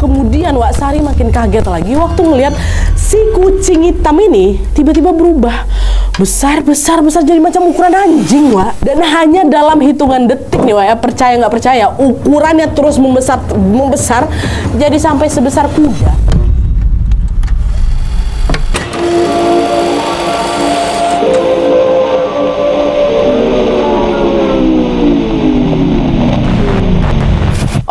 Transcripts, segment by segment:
kemudian Wak, Sari makin kaget lagi waktu ngelihat si kucing hitam ini tiba-tiba berubah besar jadi macam ukuran anjing, Wak. Dan hanya dalam hitungan detik nih, Wak, ya, percaya nggak percaya, ukurannya terus membesar jadi sampai sebesar kuda.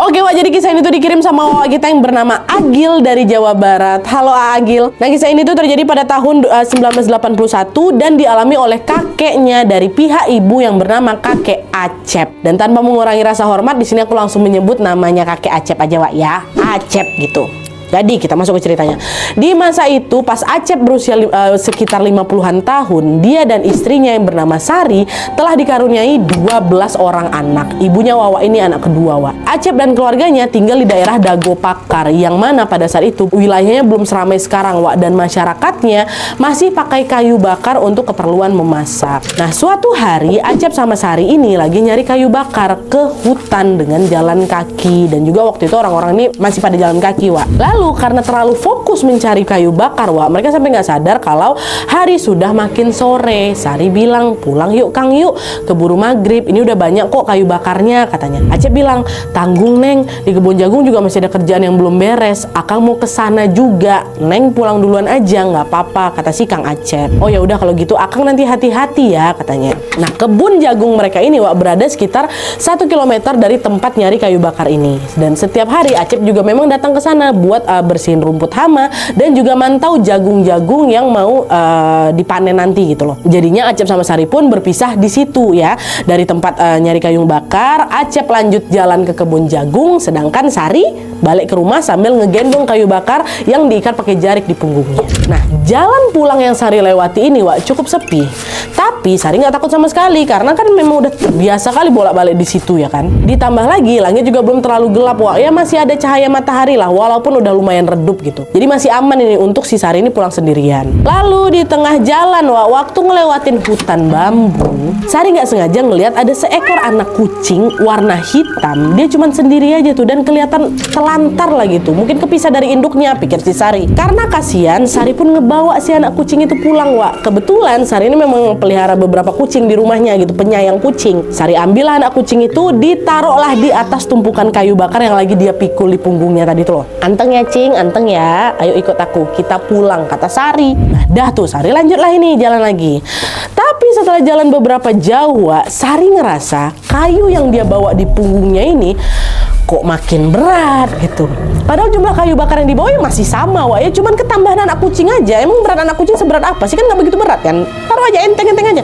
Oke, Wak, jadi kisah ini tuh dikirim sama Wak kita yang bernama Agil dari Jawa Barat. Halo Agil. Nah, kisah ini tuh terjadi pada tahun 1981 dan dialami oleh kakeknya dari pihak ibu yang bernama kakek Acep. Dan tanpa mengurangi rasa hormat, di sini aku langsung menyebut namanya kakek Acep aja, Wak, ya. Acep gitu. Jadi kita masuk ke ceritanya. Di masa itu pas Acep berusia sekitar 50-an tahun, dia dan istrinya yang bernama Sari telah dikaruniai 12 orang anak. Ibunya Wawa ini anak kedua, Wak. Acep dan keluarganya tinggal di daerah Dago Pakar, yang mana pada saat itu wilayahnya belum seramai sekarang, Wak, dan masyarakatnya masih pakai kayu bakar untuk keperluan memasak. Nah, suatu hari Acep sama Sari ini lagi nyari kayu bakar ke hutan dengan jalan kaki, dan juga waktu itu orang-orang ini masih pada jalan kaki, Wak. Lalu karena terlalu fokus mencari kayu bakar, Wak, mereka sampai nggak sadar kalau hari sudah makin sore. Sari bilang, pulang yuk Kang, yuk, keburu maghrib, ini udah banyak kok kayu bakarnya, katanya. Acep bilang, tanggung Neng, di kebun jagung juga masih ada kerjaan yang belum beres, Akang mau kesana juga, Neng pulang duluan aja, nggak apa-apa, kata si Kang Acep. Oh ya udah kalau gitu Akang nanti hati-hati ya, katanya. Nah, kebun jagung mereka ini, Wak, berada sekitar 1 kilometer dari tempat nyari kayu bakar ini, dan setiap hari Acep juga memang datang ke sana buat bersihin rumput hama dan juga mantau jagung-jagung yang mau dipanen nanti gitu loh. Jadinya Acep sama Sari pun berpisah di situ ya. Dari tempat nyari kayu bakar, Acep lanjut jalan ke kebun jagung, sedangkan Sari balik ke rumah sambil ngegendong kayu bakar yang diikat pakai jarik di punggungnya. Nah, jalan pulang yang Sari lewati ini, Wak, cukup sepi. Tapi Sari nggak takut sama sekali karena kan memang udah biasa kali bolak-balik di situ ya kan. Ditambah lagi langit juga belum terlalu gelap, Wak. Ya masih ada cahaya matahari lah, walaupun udah lumayan redup gitu. Jadi masih aman ini untuk si Sari ini pulang sendirian. Lalu di tengah jalan, Wak, waktu ngelewatin hutan bambu, Sari nggak sengaja ngelihat ada seekor anak kucing warna hitam. Dia cuman sendiri aja tuh dan kelihatan telantar lah gitu. Mungkin kepisah dari induknya, pikir si Sari. Karena kasihan, Sari pun ngebawa si anak kucing itu pulang, Wak. Kebetulan Sari ini memang pelihara beberapa kucing di rumahnya gitu, penyayang kucing. Sari ambillah anak kucing itu, ditaruhlah di atas tumpukan kayu bakar yang lagi dia pikul di punggungnya tadi tuh loh. Anteng ya Cing, anteng ya, ayo ikut aku, kita pulang, kata Sari. Nah dah tuh Sari lanjutlah ini jalan lagi. Tapi setelah jalan beberapa jauh, Wak, Sari ngerasa kayu yang dia bawa di punggungnya ini kok makin berat gitu. Padahal jumlah kayu bakar yang dibawa masih sama, Wak, ya cuman ketambahan anak kucing aja. Emang berat anak kucing seberat apa sih? Kan nggak begitu berat kan? Taruh aja enteng-enteng aja.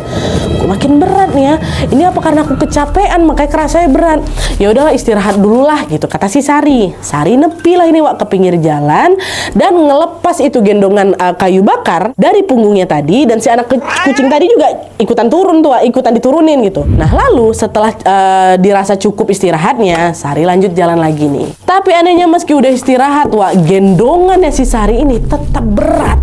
Kok makin berat nih ya? Ini apa karena aku kecapean makanya kerasanya berat? Ya udahlah istirahat dulu lah gitu, kata si Sari. Sari nepi lah ini, Wak, ke pinggir jalan dan ngelepas itu gendongan kayu bakar dari punggungnya tadi, dan si anak kucing tadi juga ikutan turun tuh, Wak, ikutan diturunin gitu. Nah lalu setelah dirasa cukup istirahatnya, Sari lanjut jalan lagi nih. Tapi anehnya meski udah istirahat, Wak, gendongannya si Sari ini tetap berat.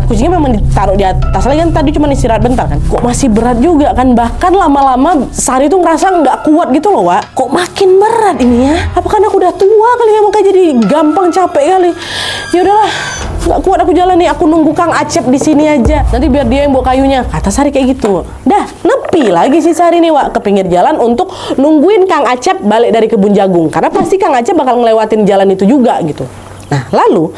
Kucingnya memang ditaruh di atas lagi kan, tadi cuma istirahat bentar kan. Kok masih berat juga kan, bahkan lama-lama Sari tuh ngerasa nggak kuat gitu loh, Wak. Kok makin berat ini ya? Apa karena aku udah tua kali ya, makanya jadi gampang capek kali. Ya udahlah, nggak kuat aku jalan nih, aku nunggu Kang Acep di sini aja. Nanti biar dia yang bawa kayunya, kata Sari kayak gitu. Dah, nepi lagi si Sari nih, Wak, ke pinggir jalan untuk nungguin Kang Acep balik dari kebun jagung. Karena pasti Kang Acep bakal ngelewatin jalan itu juga gitu. Nah, lalu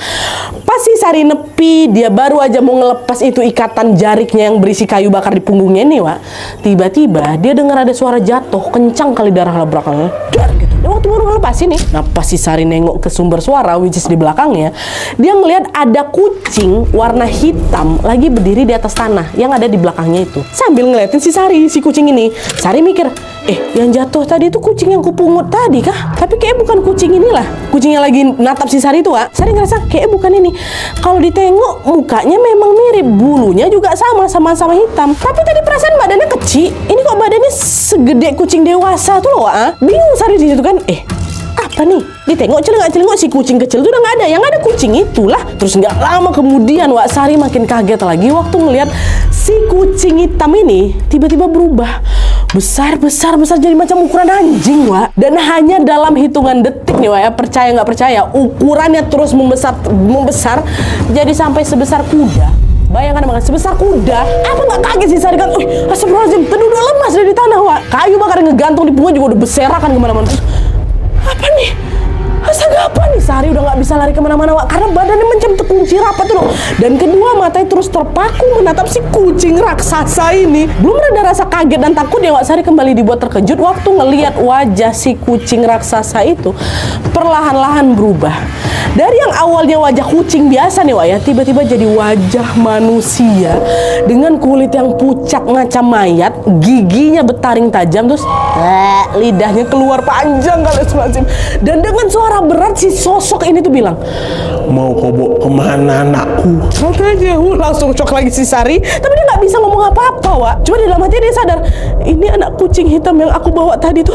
pas si Sari nepi, dia baru aja mau ngelepas itu ikatan jariknya yang berisi kayu bakar di punggungnya ini, Wak. Tiba-tiba dia dengar ada suara jatuh, kencang kali darah belakangnya. Dar gitu. Dan waktu baru ngelepas ini, nah pas si Sari nengok ke sumber suara, which is di belakangnya, dia ngelihat ada kucing warna hitam lagi berdiri di atas tanah yang ada di belakangnya itu. Sambil ngeliatin si Sari, si kucing ini. Sari mikir, yang jatuh tadi itu kucing yang kupungut tadi kah? Tapi kayak bukan kucing inilah. Kucing yang lagi natap si Sari itu, Wak. Sari ngerasa kayak bukan ini. Kalau ditengok mukanya memang mirip, bulunya juga sama-sama hitam. Tapi tadi perasaan badannya kecil. Ini kok badannya segede kucing dewasa tuh loh, Wak. Bingung Sari di situ kan. Apa nih? Ditengok celengak-celengok si kucing kecil itu udah nggak ada. Yang ada kucing itulah. Terus nggak lama kemudian, Wak, Sari makin kaget lagi waktu ngelihat si kucing hitam ini tiba-tiba berubah besar jadi macam ukuran anjing, Wak. Dan hanya dalam hitungan detik nih, Wak, ya, percaya nggak percaya, ukurannya terus membesar jadi sampai sebesar kuda. Bayangkan banget, sebesar kuda. Apa nggak kaget sih Sari kan? Astagfirullahaladzim, terduduk lemas dari di tanah, Wak. Kayu bakar yang ngegantung di punggungnya juga udah berserakan kemana-mana. Apa nih? Astaga, apa nih? Sari udah nggak bisa lari kemana-mana, Wak, karena badannya macam terkunci rapat tuh loh. Dan kedua matanya terus terpaku menatap si kucing raksasa ini. Belum ada rasa kaget dan takut ya, Wak. Sari kembali dibuat terkejut waktu ngelihat wajah si kucing raksasa itu perlahan-lahan berubah. Dari yang awalnya wajah kucing biasa nih, Wak, ya, tiba-tiba jadi wajah manusia dengan kulit yang pucat macam mayat, giginya bertaring tajam, terus lidahnya keluar panjang kali semacam. Dan dengan suara berat si sosok ini tuh bilang, mau kau bawa kemana anakku? makanya langsung shock lagi si Sari. Tapi dia nggak bisa ngomong apa-apa, Wak. Cuma di dalam hati dia sadar, ini anak kucing hitam yang aku bawa tadi tuh,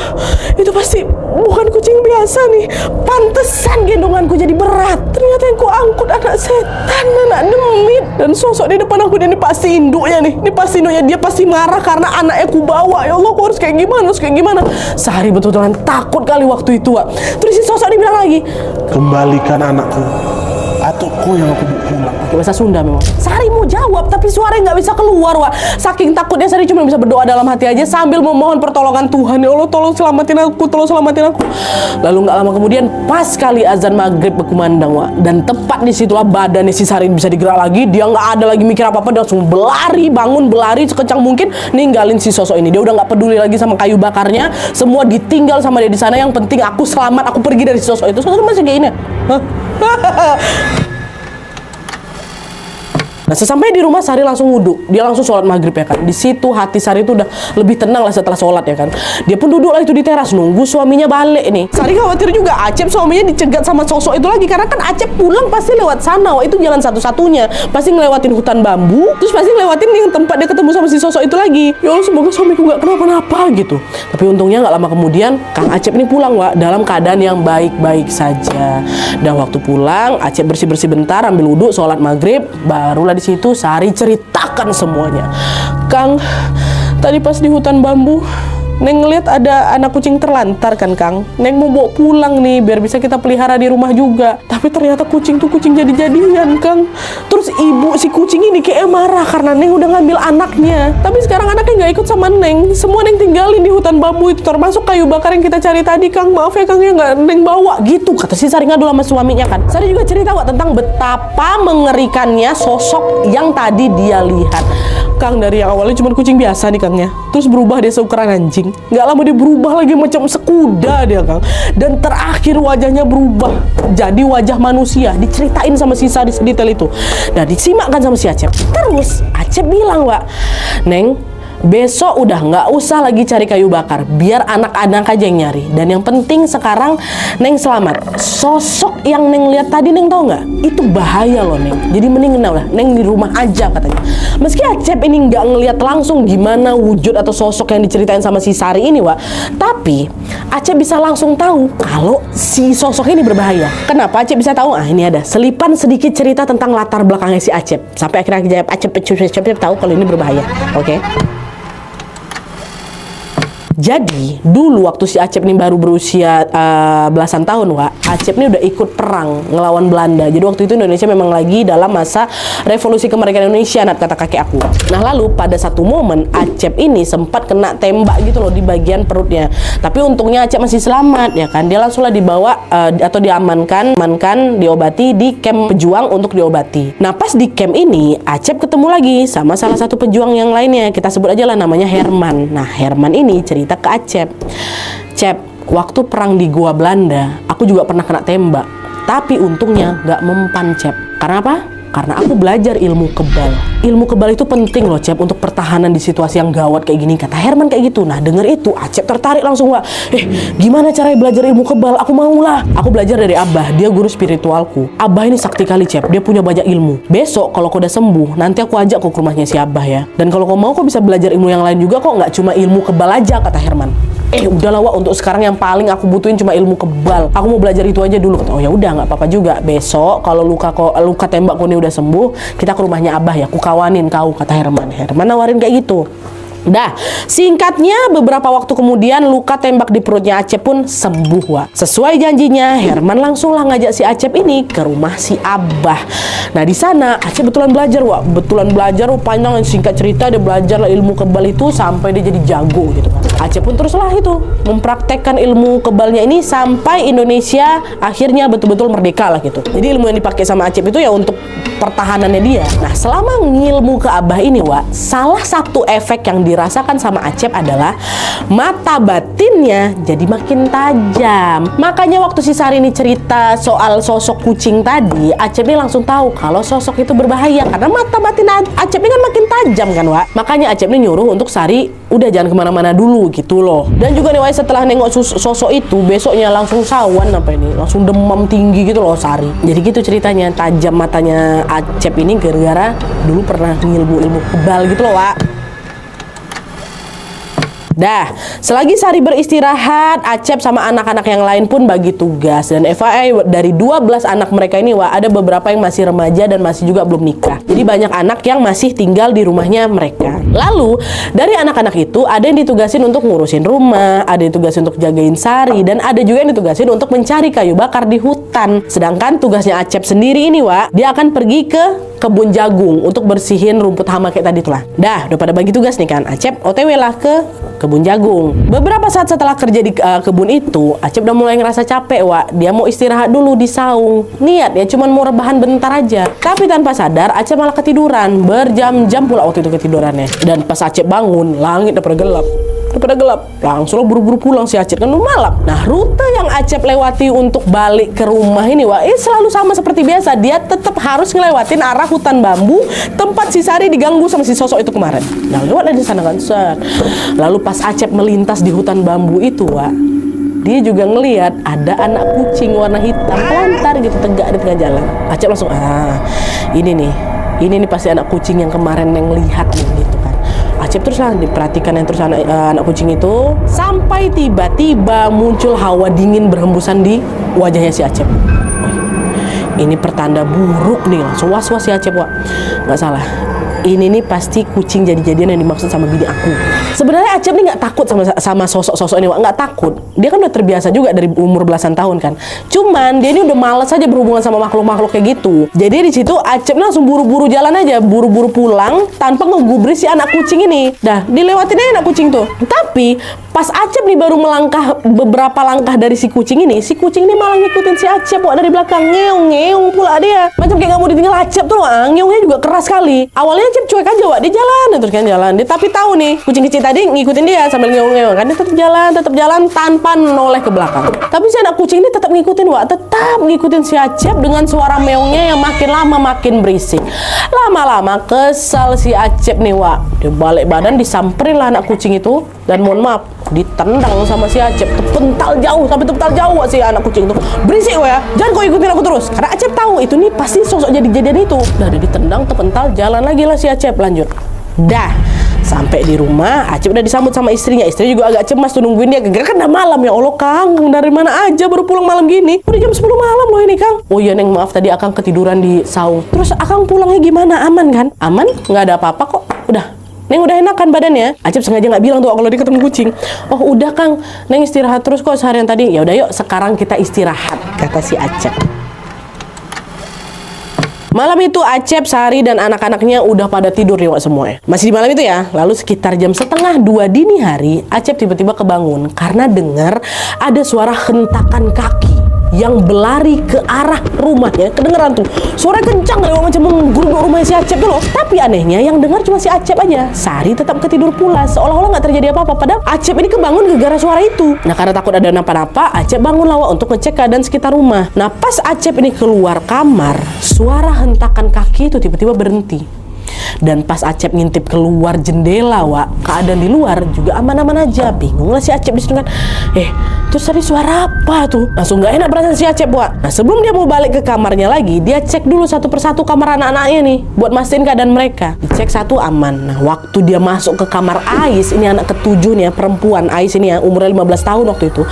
itu pasti bukan kucing biasa nih. Pantesan gendonganku jadi berat. Ternyata yang ku angkut anak setan, anak demit. Dan sosok di depan aku, dia ini pasti induknya nih. Ini pasti induknya, dia pasti marah karena anaknya ku bawa. Ya Allah, aku harus kayak gimana, Sari betul-betulan takut kali waktu itu, Wak. Terus si sosok dia bilang lagi, Kembalikan anakku, atau kau yang aku bawa pulang. pakai bahasa Sunda memang. Sari mau jawab tapi suaranya nggak bisa keluar, Wak. Saking takutnya Sari cuma bisa berdoa dalam hati aja sambil memohon pertolongan Tuhan. Ya Allah, tolong selamatin aku. Lalu nggak lama kemudian pas kali azan maghrib berkumandang, Wak. Dan tepat di situlah badannya si Sari bisa digerak lagi. Dia nggak ada lagi mikir apa-apa, dia langsung berlari sekencang mungkin ninggalin si sosok ini. Dia udah nggak peduli lagi sama kayu bakarnya. Semua ditinggal sama dia di sana. Yang penting aku selamat, aku pergi dari si sosok itu. Sosok masih kayak ini. Nah, sesampai di rumah Sari langsung wudhu. Dia langsung sholat maghrib ya kan. Di situ hati Sari itu udah lebih tenang lah setelah sholat ya kan. Dia pun duduk lah itu di teras nunggu suaminya balik nih. Sari khawatir juga Acep suaminya dicegat sama sosok itu lagi, karena kan Acep pulang pasti lewat sana. Wah, itu jalan satu-satunya. Pasti ngelewatin hutan bambu, terus pasti ngelewatin yang tempat dia ketemu sama si sosok itu lagi. Ya Allah, semoga suamiku gak kenapa-napa gitu. Tapi untungnya gak lama kemudian Kang Acep ini pulang, Wak, dalam keadaan yang baik-baik saja. Dan waktu pulang Acep bersih-bersih bentar, ambil wudhu, sholat maghrib, barulah di situ Sari ceritakan semuanya. Kang, tadi pas di hutan bambu Neng ngeliat ada anak kucing terlantar kan, Kang. Neng mau bawa pulang nih biar bisa kita pelihara di rumah juga. Tapi ternyata kucing tuh kucing jadi-jadian, Kang. Terus ibu si kucing ini kayak marah karena Neng udah ngambil anaknya. Tapi sekarang anaknya nggak ikut sama Neng. Semua Neng tinggalin di hutan bambu itu, termasuk kayu bakar yang kita cari tadi, Kang. Maaf ya, Kang, ya nggak Neng bawa gitu. Kata si Sari ngadu sama suaminya kan. Sari juga cerita, Wak, tentang betapa mengerikannya sosok yang tadi dia lihat. Kang, dari yang awalnya cuma kucing biasa nih, Kangnya, terus berubah dia seukuran anjing. Nggak lama dia berubah lagi macam sekuda dia, Kang. Dan terakhir wajahnya berubah jadi wajah manusia. Diceritain sama si Sari sedetail itu. Nah, disimakkan sama si Acep. Terus Acep bilang, Wak, Neng, besok udah nggak usah lagi cari kayu bakar, biar anak-anak aja yang nyari. Dan yang penting sekarang Neng selamat. Sosok yang Neng lihat tadi, Neng tahu nggak? Itu bahaya loh, Neng. Jadi mending lah Neng di rumah aja, katanya. Meski Acep ini nggak ngelihat langsung gimana wujud atau sosok yang diceritain sama si Sari ini, Wak, tapi Acep bisa langsung tahu kalau si sosok ini berbahaya. Kenapa Acep bisa tahu? Ah, ini ada selipan sedikit cerita tentang latar belakangnya si Acep. Sampai akhirnya Acep tahu kalau ini berbahaya. Oke? Jadi dulu waktu si Acep ini baru berusia belasan tahun, Wak, Acep ini udah ikut perang ngelawan Belanda. Jadi waktu itu Indonesia memang lagi dalam masa revolusi kemerdekaan Indonesia, kata kakek aku. Nah, lalu pada satu momen Acep ini sempat kena tembak gitu loh di bagian perutnya. Tapi untungnya Acep masih selamat ya kan. Dia langsunglah dibawa atau diamankan, diobati di camp pejuang untuk diobati. Nah, pas di camp ini Acep ketemu lagi sama salah satu pejuang yang lainnya. Kita sebut aja lah namanya Herman. Nah, Herman ini cerita ke Acep, Cep, waktu perang di gua Belanda, aku juga pernah kena tembak. Tapi untungnya nggak mempan, Cep. Karena apa? Karena aku belajar ilmu kebal. Ilmu kebal itu penting loh, Cep, untuk pertahanan di situasi yang gawat kayak gini. Kata Herman kayak gitu. Nah, denger itu Acep tertarik langsung, Wak. Gimana caranya belajar ilmu kebal? Aku mau lah. Aku belajar dari Abah, dia guru spiritualku. Abah ini sakti kali, Cep. Dia punya banyak ilmu. Besok kalau kau udah sembuh, nanti aku ajak kau ke rumahnya si Abah ya. Dan kalau kau mau, kau bisa belajar ilmu yang lain juga kok, nggak cuma ilmu kebal aja, kata Herman. Udahlah, Wak, untuk sekarang yang paling aku butuhin cuma ilmu kebal. Aku mau belajar itu aja dulu. Kata, oh ya udah, nggak apa-apa juga. Besok kalau luka tembak kau ini udah sembuh, kita ke rumahnya Abah ya. Aku kawanin kau, kata Herman. Herman nawarin kayak gitu. Dah, singkatnya beberapa waktu kemudian luka tembak di perutnya Acep pun sembuh, Wak. Sesuai janjinya, Herman langsung lah ngajak si Acep ini ke rumah si Abah. Nah, di sana Acep betulan belajar, Wak. Betulan belajar, panjang singkat cerita dia belajar lah ilmu kebal itu sampai dia jadi jago gitu kan. Acep pun teruslah itu mempraktekkan ilmu kebalnya ini sampai Indonesia akhirnya betul-betul merdeka lah gitu. Jadi ilmu yang dipakai sama Acep itu ya untuk pertahanannya dia. Nah, selama ngilmu ke Abah ini, Wak, salah satu efek yang dirasakan sama Acep adalah mata batinnya jadi makin tajam. Makanya waktu si Sari ini cerita soal sosok kucing tadi, Acep ini langsung tahu kalau sosok itu berbahaya karena mata batin Acep ini kan makin tajam kan, Wak. Makanya Acep ini nyuruh untuk Sari udah jangan kemana-mana dulu gitu loh. Dan juga nih, Wak, setelah nengok sosok itu besoknya langsung sawan apa ini, langsung demam tinggi gitu loh Sari. Jadi gitu ceritanya, tajam matanya Acep ini gara-gara dulu pernah ngilmu-ilmu kebal gitu loh, Wak. Dah, selagi Sari beristirahat, Acep sama anak-anak yang lain pun bagi tugas. Dan FYI, dari 12 anak mereka ini, Wak, ada beberapa yang masih remaja dan masih juga belum nikah. Jadi banyak anak yang masih tinggal di rumahnya mereka. Lalu, dari anak-anak itu, ada yang ditugasin untuk ngurusin rumah, ada yang ditugasin untuk jagain Sari, dan ada juga yang ditugasin untuk mencari kayu bakar di hutan. Sedangkan tugasnya Acep sendiri ini, Wak, dia akan pergi ke kebun jagung untuk bersihin rumput hama kayak tadi tuh lah. Dah, udah pada bagi tugas nih kan. Acep OTW lah ke kebun jagung. Beberapa saat setelah kerja di kebun itu, Acep udah mulai ngerasa capek, Wak. Dia mau istirahat dulu di saung. Niat ya cuman mau rebahan bentar aja. Tapi tanpa sadar Acep malah ketiduran. Berjam-jam pula waktu itu ketidurannya. Dan pas Acep bangun, langit udah pada gelap. Langsung buru-buru pulang si Acep kan udah malam. Nah, rute yang Acep lewati untuk balik ke rumah ini, Wak, selalu sama seperti biasa. Dia tetap harus ngelewatin arah hutan bambu tempat si Sari diganggu sama si sosok itu kemarin. Nah, lewat dari sana kan, set. Lalu pas Acep melintas di hutan bambu itu, Wak, dia juga ngelihat ada anak kucing warna hitam pelantar gitu tegak di tengah jalan. Acep langsung, ini nih pasti anak kucing yang kemarin yang lihat nih gitu kan. Acep teruslah diperhatikan yang terus anak kucing itu sampai tiba-tiba muncul hawa dingin berhembusan di wajahnya si Acep. Ini pertanda buruk nih, langsung was-was si Acep, Wak. Nggak salah, ini nih pasti kucing jadi-jadian yang dimaksud sama bini aku. Sebenarnya Acep nih nggak takut sama sosok-sosok ini, Wak. Nggak takut. Dia kan udah terbiasa juga dari umur belasan tahun kan. Cuman dia ini udah males aja berhubungan sama makhluk-makhluk kayak gitu. Jadi di situ Acep langsung buru-buru jalan aja, buru-buru pulang tanpa ngegubris si anak kucing ini. Dah, dilewatin aja anak kucing tuh. Tapi pas Acep nih baru melangkah beberapa langkah dari si kucing ini malah ngikutin si Acep, Wak, dari belakang. Ngeong pula dia. Macam kayak nggak mau ditinggal Acep tuh, Wak. Ngeongnya juga keras sekali. Awalnya Acep cuek aja, Wak, dia jalan terus kan jalan. Dia tapi tahu nih kucing kecil tadi ngikutin dia sambil ngeong-ngeong kan, dia tetap jalan tanpa noleh ke belakang. Tapi si anak kucing ini tetap ngikutin, Wak, tetap ngikutin si Acep dengan suara meongnya yang makin lama makin berisik. Lama-lama kesal si Acep nih, Wak. Dia balik badan, disamperin lah anak kucing itu dan mohon maaf ditendang sama si Acep, terpental jauh Wak, si anak kucing itu. Berisik, Wak, ya, jangan kau ikutin aku terus. Karena Acep tahu itu nih pasti sosok jadi-jadian itu. Udah ditendang, terpental, jalan lagi lah si Acep, lanjut. Dah, sampai di rumah Acep udah disambut sama istrinya. Istri juga agak cemas tuh nungguin dia, gara-gara kan udah malam. Ya Allah, Kang, dari mana aja baru pulang malam gini? Udah jam 10 malam loh ini, Kang. Oh iya, Neng, maaf tadi Akang ketiduran di saung. Terus Akang pulangnya gimana? Aman kan? Aman, nggak ada apa-apa kok. Udah, Neng udah enakan badannya. Acep sengaja nggak bilang tuh kalau dia ketemu kucing. Oh udah, Kang, Neng istirahat terus kok seharian tadi. Ya udah yuk, sekarang kita istirahat, kata si Acep. Malam itu Acep, Sari, dan anak-anaknya udah pada tidur nih, Wak, semuanya. Masih di malam itu ya. Lalu sekitar jam 1:30 dini hari, Acep tiba-tiba kebangun karena dengar ada suara hentakan kaki yang berlari ke arah rumahnya. Kedengeran tuh suara kencang kali, macam menggeruduk rumahnya si Acep tuh loh. Tapi anehnya yang dengar cuma si Acep aja. Sari tetap ketidur pula, seolah-olah nggak terjadi apa-apa. Padahal Acep ini kebangun gara-gara suara itu. Nah, karena takut ada napa-napa, Acep bangun lawa untuk ngecek keadaan sekitar rumah. Nah, pas Acep ini keluar kamar, suara hentakan kaki itu tiba-tiba berhenti. Dan pas Acep ngintip keluar jendela, Wak, keadaan di luar juga aman-aman aja. Bingung lah si Acep di situ kan. Terus tadi suara apa tuh? Langsung nggak enak perasaan si Acep, Wak. Nah, sebelum dia mau balik ke kamarnya lagi, dia cek dulu satu persatu kamar anak-anaknya nih buat mastiin keadaan mereka. Dicek satu aman. Nah, waktu dia masuk ke kamar Ais, ini anak ketujuh nih ya, perempuan Ais ini ya, umurnya 15 tahun waktu itu.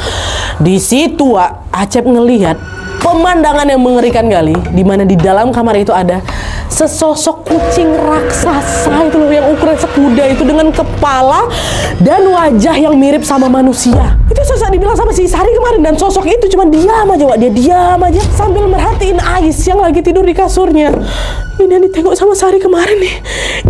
Di situ, Wak, Acep ngelihat pemandangan yang mengerikan kali, di mana di dalam kamar itu ada sesosok kucing raksasa itu loh, yang ukuran sekuda itu dengan kepala dan wajah yang mirip sama manusia. Itu sosok dibilang sama si Sari kemarin, dan sosok itu cuma diam aja, Wak. Dia diam aja sambil merhatiin Ais yang lagi tidur di kasurnya. Ini yang ditengok sama Sari kemarin nih.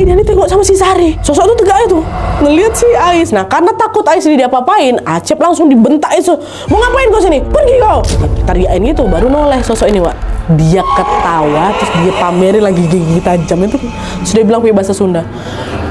Ini yang ditengok sama si Sari. Sosok itu tegak itu ngelihat si Ais. Nah, karena takut Ais ini diapa-apain, Acep langsung dibentak itu. Mau ngapain kau sini? Pergi kau. Teriakin gitu, baru noleh sosok ini, Wak. Dia ketawa, terus dia pamerin lagi gigi tajam itu. Sudah bilang pakai bahasa Sunda.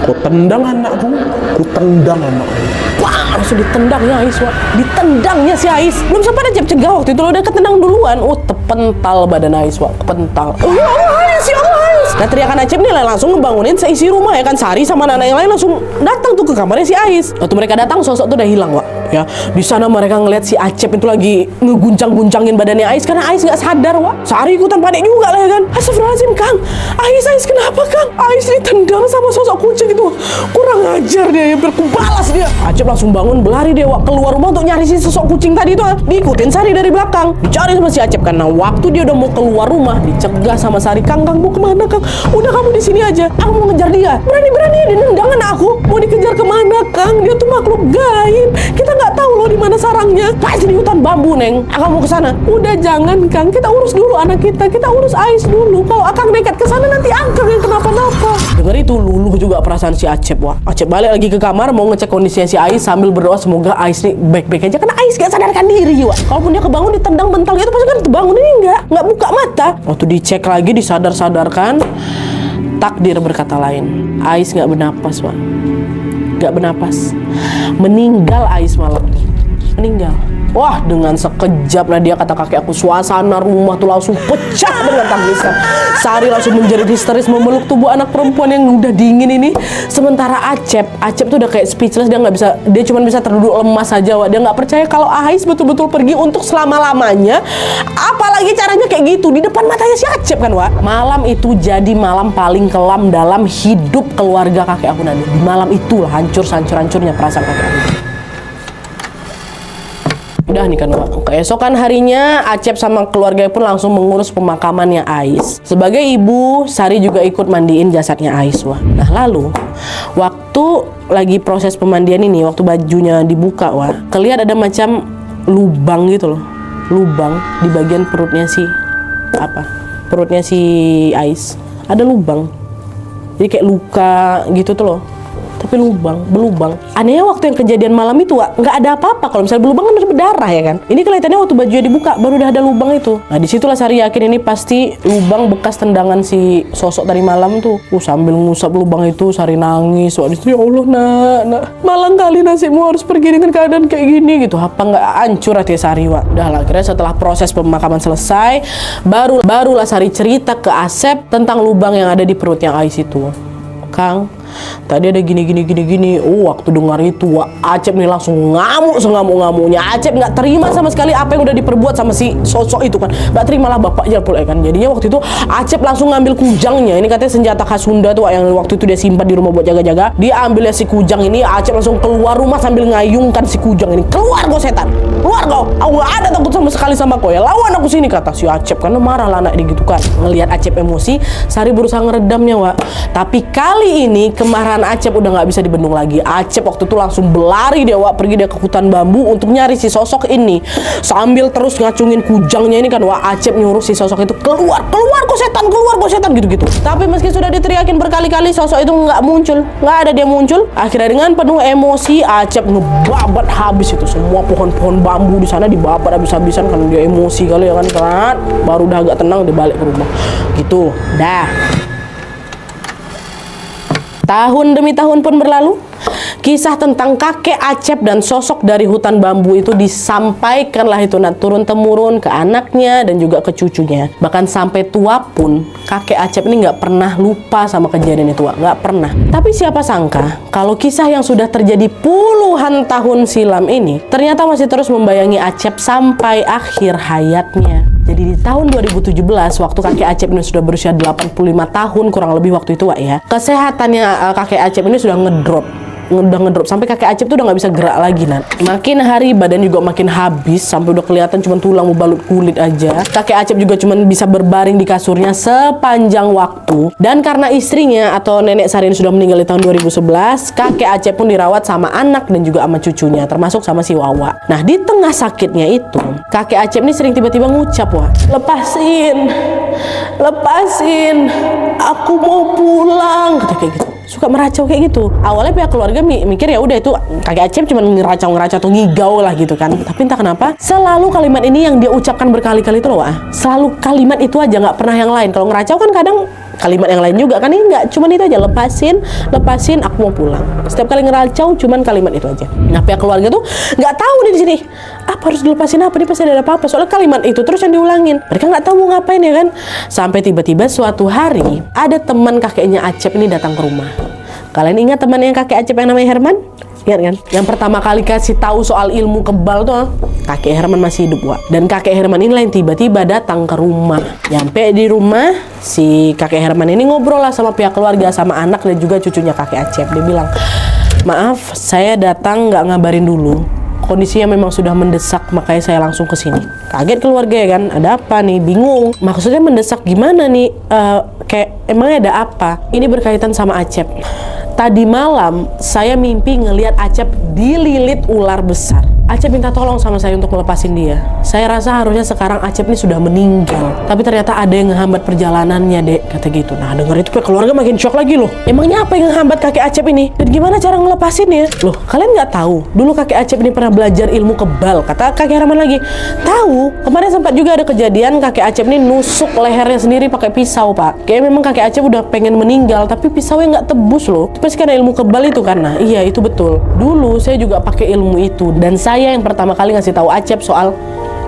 Ku tendang anakku, ku tendang anakku. Wah, langsung ditendangnya Ais, Wak. Ditendangnya si Ais. Belum sempat Acep cegah waktu itu, lo udah ketendang duluan. Oh, tepental badan Ais, Wak. Kepental. Oh, ya Allah, Ais, ya Allah, Ais. Nah, teriakan Acep nih langsung ngebangunin seisi rumah ya kan. Sari sama anak yang lain langsung datang tuh ke kamarnya si Ais. Waktu mereka datang, sosok tuh udah hilang, Wak. Ya, di sana mereka ngeliat si Acep itu lagi ngeguncang-guncangin badannya Ais karena Ais nggak sadar, Wak. Sari ikutan panik juga lah ya kan. Astagfirullahaladzim, Kang. Ais kenapa, Kang? Ais ditendang sama sosok kucing itu. Kurang ajar dia, ya, berkubalas dia. Acep langsung bangun, berlari dia, Wak, keluar rumah untuk nyari si sosok kucing tadi itu. Diikutin Sari dari belakang, dicari sama si Acep. Karena waktu dia udah mau keluar rumah, dicegah sama Sari. Kang mau kemana, Kang? Udah kamu di sini aja. Aku mau ngejar dia. Berani-berani dia nendang anak aku. Mau dikejar kemana, Kang? Dia tuh makhluk gaib. Kita nggak tahu loh di mana sarangnya. Pasti di hutan bambu, Neng. Akang mau ke sana. Udah jangan, Kang. Kita urus dulu anak kita. Kita urus Ais dulu. Kalau Akang nekat ke sana nanti Akang yang kenapa-napa. Dengar itu luluh juga perasaan si Acep, Wak. Acep balik lagi ke kamar mau ngecek kondisinya si Ais sambil berdoa semoga Ais nih baik-baik aja. Karena Ais gak sadarkan diri, Wak. Kalaupun dia kebangun ditendang bental gitu pasti kan terbangun, ini nggak buka mata. Waktu dicek lagi disadar-sadarkan, takdir berkata lain. Ais nggak bernapas, Wak. Nggak bernapas. Meninggal Ais malam. Meninggal. Wah, dengan sekejap lah dia, kata kakek aku, suasana rumah tuh langsung pecah dengan tangisan. Sari langsung menjerit histeris memeluk tubuh anak perempuan yang udah dingin ini. Sementara Acep tuh udah kayak speechless, dia cuma bisa terduduk lemas aja, Wak. Dia nggak percaya kalau Ais betul-betul pergi untuk selama-lamanya. Apalagi caranya kayak gitu di depan matanya si Acep kan, Wak. Malam itu jadi malam paling kelam dalam hidup keluarga kakek aku nanti. Di malam itulah hancur-hancurnya perasaan kakek aku. Udah nih kan, Wak. Keesokan harinya Acep sama keluarga pun langsung mengurus pemakamannya Ais. Sebagai ibu, Sari juga ikut mandiin jasadnya Ais, Wak. Nah, lalu waktu lagi proses pemandian ini, waktu bajunya dibuka, Wak, kelihatan ada macam lubang gitu loh. Lubang di bagian perutnya si Ais. Ada lubang. Jadi kayak luka gitu tuh loh. Tapi berlubang. Anehnya waktu yang kejadian malam itu, Wak, nggak ada apa-apa. Kalau misalnya berlubang kan harus berdarah ya kan. Ini kelihatannya waktu bajunya dibuka baru udah ada lubang itu. Nah, disitulah Sari yakin ini pasti lubang bekas tendangan si sosok tadi malam tuh. Sambil ngusap lubang itu Sari nangis. Wak, ya Allah, nak, malang kali nasibmu harus pergi dengan keadaan kayak gini gitu. Apa nggak hancur hati Sari, Wak? Udah lah, akhirnya setelah proses pemakaman selesai, barulah Sari cerita ke Asep tentang lubang yang ada di perutnya Ais itu. Kang, tadi ada gini. Oh, waktu dengar itu, Wak, Acep nih langsung ngamuk sengamuk-ngamuknya. Acep nggak terima sama sekali apa yang udah diperbuat sama si sosok itu kan. Nggak terima lah bapaknya pula kan. Jadinya waktu itu Acep langsung ngambil kujangnya. Ini katanya senjata khas Sunda tuh, Wak, yang waktu itu dia simpan di rumah buat jaga-jaga. Dia ambilnya si kujang ini. Acep langsung keluar rumah sambil ngayungkan si kujang ini. Keluar kau setan, keluar kau. Aku nggak ada takut sama sekali sama kau ya. Lawan aku sini, kata si Acep. Karena marah lah anak gitu kan. Ngelihat Acep emosi, Sari berusaha ngeredamnya, Wak. Tapi kali ini kemarahan Acep udah nggak bisa dibendung lagi. Acep waktu itu langsung berlari dia, Wak, pergi dia ke hutan bambu untuk nyari si sosok ini. Sambil terus ngacungin kujangnya ini kan, Wak, Acep nyuruh si sosok itu keluar kok setan gitu-gitu. Tapi meski sudah diteriakin berkali-kali, sosok itu nggak ada dia muncul. Akhirnya dengan penuh emosi Acep ngebabat habis itu semua pohon-pohon bambu di sana, dibabat habis-habisan karena dia emosi kali ya kan. Baru udah agak tenang dia balik ke rumah. Gitu. Dah. Tahun demi tahun pun berlalu. Kisah tentang kakek Acep dan sosok dari hutan bambu itu disampaikanlah itu turun-temurun ke anaknya dan juga ke cucunya. Bahkan sampai tua pun kakek Acep ini nggak pernah lupa sama kejadian itu, Wak. Nggak pernah. Tapi siapa sangka kalau kisah yang sudah terjadi puluhan tahun silam ini ternyata masih terus membayangi Acep sampai akhir hayatnya. Jadi di tahun 2017 waktu kakek Acep ini sudah berusia 85 tahun kurang lebih waktu itu, Wak, ya. Kesehatannya kakek Acep ini sudah ngedrop. udah ngedrop sampai kakek Acep tuh udah nggak bisa gerak lagi Nat. Makin hari badan juga makin habis sampai udah kelihatan cuma tulang balut kulit aja. Kakek Acep juga cuma bisa berbaring di kasurnya sepanjang waktu. Dan karena istrinya atau nenek Sarin sudah meninggal di tahun 2011, kakek Acep pun dirawat sama anak dan juga sama cucunya, termasuk sama si Wawa. Nah, di tengah sakitnya itu, kakek Acep ini sering tiba-tiba ngucap, wah, lepasin, aku mau pulang, kata kayak gitu. Suka meracau kayak gitu. Awalnya pihak keluarga mikir ya udah itu kakek Acep cuma ngeracau atau ngigau lah gitu kan. Tapi entah kenapa selalu kalimat ini yang dia ucapkan berkali-kali itu loh, selalu kalimat itu aja, nggak pernah yang lain. Kalau ngeracau kan kadang kalimat yang lain juga kan, ini nggak, cuman itu aja, lepasin, aku mau pulang. Setiap kali ngeracau cuman kalimat itu aja. Nah, pihak keluarga tuh nggak tahu nih di sini apa harus dilepasin apa, nih pasti ada apa-apa, soalnya kalimat itu terus yang diulangin. Mereka nggak tahu mau ngapain ya kan. Sampai tiba-tiba suatu hari ada teman kakeknya Acep ini datang ke rumah. Kalian ingat temannya kakek Acep yang namanya Herman? Ingat kan? Yang pertama kali kasih tahu soal ilmu kebal tuh kakek Herman masih hidup, Wak. Dan kakek Herman ini yang tiba-tiba datang ke rumah. Nyampe di rumah, si kakek Herman ini ngobrol lah sama pihak keluarga, sama anak dan juga cucunya kakek Acep. Dia bilang, maaf, saya datang nggak ngabarin dulu. Kondisinya memang sudah mendesak, makanya saya langsung ke sini. Kaget keluarga ya kan, ada apa nih? Bingung. Maksudnya mendesak gimana nih? Kayak emangnya ada apa? Ini berkaitan sama Acep. Tadi malam saya mimpi ngelihat Acep dililit ular besar. Acep minta tolong sama saya untuk melepasin dia. Saya rasa harusnya sekarang Acep ini sudah meninggal, tapi ternyata ada yang menghambat perjalanannya, Dek, kata gitu. Nah, denger itu keluarga makin shock lagi loh. Emangnya apa yang menghambat kakek Acep ini? Dan gimana cara ngelepasinnya? Loh, kalian nggak tahu? Dulu kakek Acep ini pernah belajar ilmu kebal, kata kakek Herman lagi. Tahu? Kemarin sempat juga ada kejadian kakek Acep ini nusuk lehernya sendiri pakai pisau, Pak. Kayak memang kakek Acep udah pengen meninggal, tapi pisaunya nggak tebus loh. Pasti karena ilmu kebal itu kan. Nah, iya itu betul. Dulu saya juga pakai ilmu itu, dan saya yang pertama kali ngasih tahu Acep soal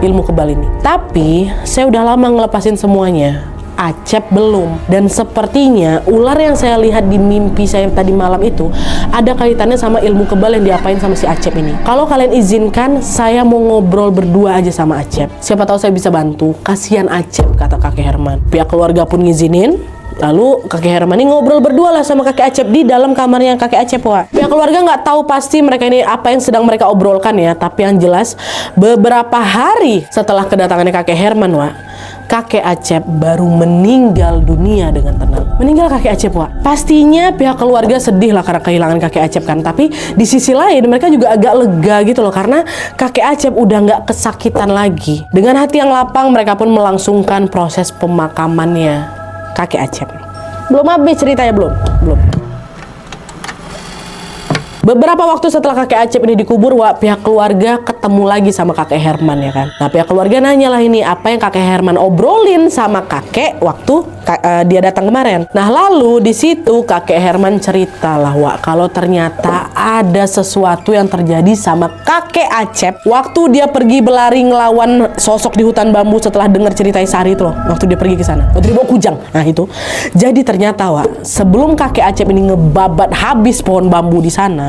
ilmu kebal ini. Tapi saya udah lama ngelepasin semuanya. Acep belum. Dan sepertinya ular yang saya lihat di mimpi saya tadi malam itu ada kaitannya sama ilmu kebal yang diapain sama si Acep ini. Kalau kalian izinkan, saya mau ngobrol berdua aja sama Acep. Siapa tahu saya bisa bantu. Kasihan Acep, kata kakek Herman. Pihak keluarga pun ngizinin. Lalu kakek Herman ini ngobrol berdua lah sama kakek Acep di dalam kamarnya kakek Acep, Wak. Pihak keluarga nggak tahu pasti mereka ini apa yang sedang mereka obrolkan ya. Tapi yang jelas beberapa hari setelah kedatangannya kakek Herman, Wak, kakek Acep baru meninggal dunia dengan tenang. Meninggal kakek Acep, Wak. Pastinya pihak keluarga sedih lah karena kehilangan kakek Acep kan. Tapi di sisi lain mereka juga agak lega gitu loh, karena kakek Acep udah nggak kesakitan lagi. Dengan hati yang lapang mereka pun melangsungkan proses pemakamannya kakek Acep. Belum habis ceritanya, belum. Beberapa waktu setelah kakek Acep ini dikubur, Wak, pihak keluarga ketemu lagi sama kakek Herman ya kan. Nah, pihak keluarga nanya lah ini apa yang kakek Herman obrolin sama kakek waktu dia datang kemarin. Nah, lalu di situ kakek Herman cerita lah, Wak, kalau ternyata ada sesuatu yang terjadi sama kakek Acep waktu dia pergi berlari ngelawan sosok di hutan bambu setelah dengar cerita Sari itu loh. Waktu dia pergi ke sana, waktu dia bawa kujang. Nah, itu. Jadi ternyata, Wak, sebelum kakek Acep ini ngebabat habis pohon bambu di sana,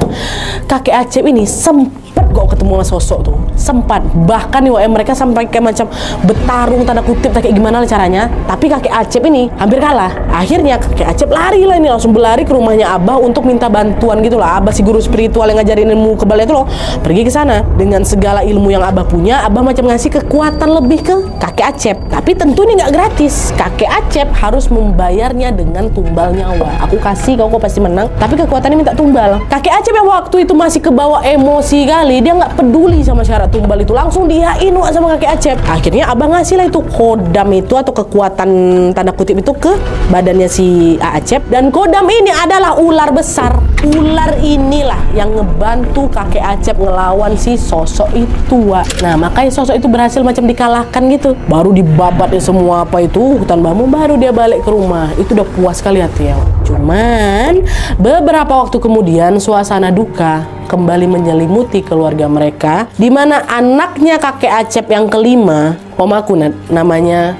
kakek Acep ini sempat kok ketemu sama sosok tuh, sempat. Bahkan nih, Wak, mereka sampai kayak macam bertarung tanda kutip kayak gimana lah caranya. Tapi kakek Acep ini hampir kalah. Akhirnya kakek Acep lari lah ini, langsung berlari ke rumahnya Abah untuk minta bantuan gitu lah. Abah si guru spiritual yang ngajarin ilmu kebalnya itu loh, pergi ke sana dengan segala ilmu yang Abah punya. Abah macam ngasih kekuatan lebih ke kakek Acep. Tapi tentu ini nggak gratis. Kakek Acep harus membayarnya dengan tumbal nyawa. Aku kasih, kau pasti menang. Tapi kekuatannya minta tumbal. Kakek Acep yang waktu itu masih kebawa emosi kali, dia nggak peduli sama syarat tumbal itu, langsung dihain, Wak, sama kakek Acep. Akhirnya Abah ngasih lah itu kodam itu atau kekuatan tanda kutip itu ke badannya si Acep. Dan kodam ini adalah ular besar. Ular inilah yang ngebantu kakek Acep ngelawan si sosok itu, Wak. Nah, makanya sosok itu berhasil macam dikalahkan gitu. Baru dibabatnya semua apa itu hutan bambu, baru dia balik ke rumah. Itu udah puas sekali hati ya, Wak. Cuman beberapa waktu kemudian suasana duka kembali menyelimuti keluarga mereka, di mana anaknya kakek Acep yang kelima, om aku namanya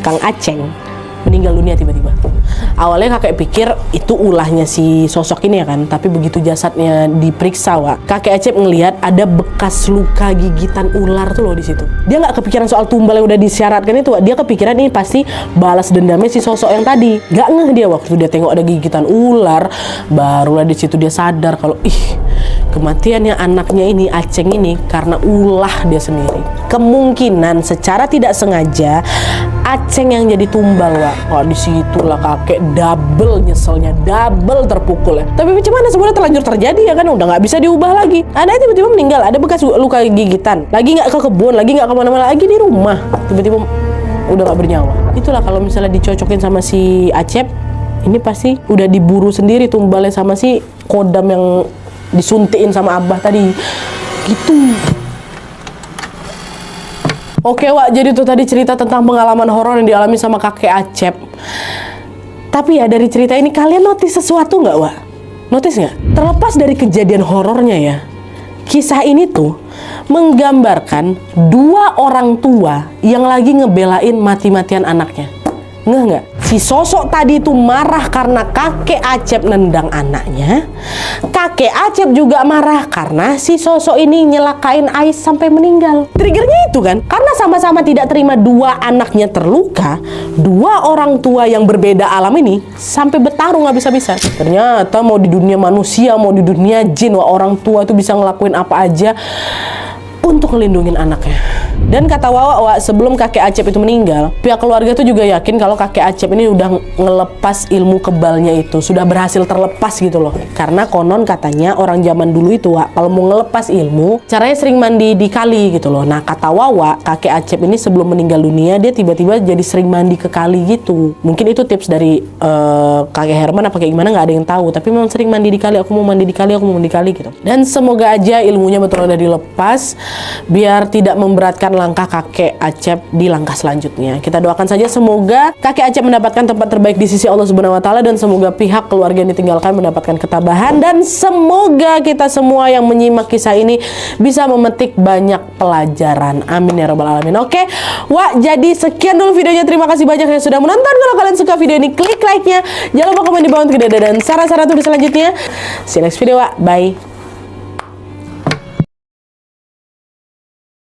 Kang Aceng. meninggal dunia tiba-tiba. Awalnya kakek pikir itu ulahnya si sosok ini ya kan, tapi begitu jasadnya diperiksa, Wak, kakek Acep ngelihat ada bekas luka gigitan ular tuh loh di situ. Dia nggak kepikiran soal tumbal yang udah disyaratkan itu, Wak. Dia kepikiran ini pasti balas dendamnya si sosok yang tadi. Nggak ngeh dia waktu dia tengok ada gigitan ular, barulah di situ dia sadar kalau kematiannya anaknya ini, Aceng ini, karena ulah dia sendiri. Kemungkinan secara tidak sengaja Aceng yang jadi tumbal, Wak. Wah, disitulah kakek double nyeselnya, double terpukul ya. Tapi bagaimana semuanya terlanjur terjadi ya kan, udah nggak bisa diubah lagi. Ada tiba-tiba meninggal, ada bekas luka gigitan. Lagi nggak ke kebun, lagi nggak kemana-mana, lagi di rumah. Tiba-tiba udah nggak bernyawa. Itulah kalau misalnya dicocokin sama si Acep, ini pasti udah diburu sendiri tumbalnya sama si Kodam yang disuntikin sama Abah tadi. Gitu. Oke, Wak, jadi itu tadi cerita tentang pengalaman horor yang dialami sama kakek Acep. Tapi ya dari cerita ini kalian notice sesuatu nggak, Wak? Notice nggak? Terlepas dari kejadian horornya ya, kisah ini tuh menggambarkan dua orang tua yang lagi ngebelain mati-matian anaknya. Ngeh nggak? Si sosok tadi itu marah karena kakek Acep nendang anaknya. Kakek Acep juga marah karena si sosok ini nyelakain Ais sampai meninggal. Triggernya itu kan, karena sama-sama tidak terima dua anaknya terluka, dua orang tua yang berbeda alam ini sampai bertarung habis-habisan. Ternyata mau di dunia manusia, mau di dunia jin, wah, orang tua itu bisa ngelakuin apa aja untuk ngelindungin anaknya. Dan kata Wawa, sebelum kakek Acep itu meninggal, pihak keluarga tuh juga yakin kalau kakek Acep ini udah ngelepas ilmu kebalnya itu, sudah berhasil terlepas gitu loh. Karena konon katanya orang zaman dulu itu, Wak, kalau mau ngelepas ilmu, caranya sering mandi di kali gitu loh. Nah, kata Wawa, kakek Acep ini sebelum meninggal dunia, dia tiba-tiba jadi sering mandi ke kali gitu. Mungkin itu tips dari kakek Herman apa kayak gimana, nggak ada yang tahu. Tapi memang sering mandi di kali, aku mau mandi di kali, aku mau mandi di kali gitu. Dan semoga aja ilmunya betul udah dilepas, biar tidak memberatkan langkah kakek Acep di langkah selanjutnya. Kita doakan saja semoga kakek Acep mendapatkan tempat terbaik di sisi Allah Subhanahu wa taala, dan semoga pihak keluarga yang ditinggalkan mendapatkan ketabahan, dan semoga kita semua yang menyimak kisah ini bisa memetik banyak pelajaran. Amin ya rabbal alamin. Oke, Wak, jadi sekian dulu videonya. Terima kasih banyak yang sudah menonton. Kalau kalian suka video ini, klik like-nya. Jangan lupa komen di bawah untuk ide dan saran-saran tuh selanjutnya. See you next video, Wak. Bye.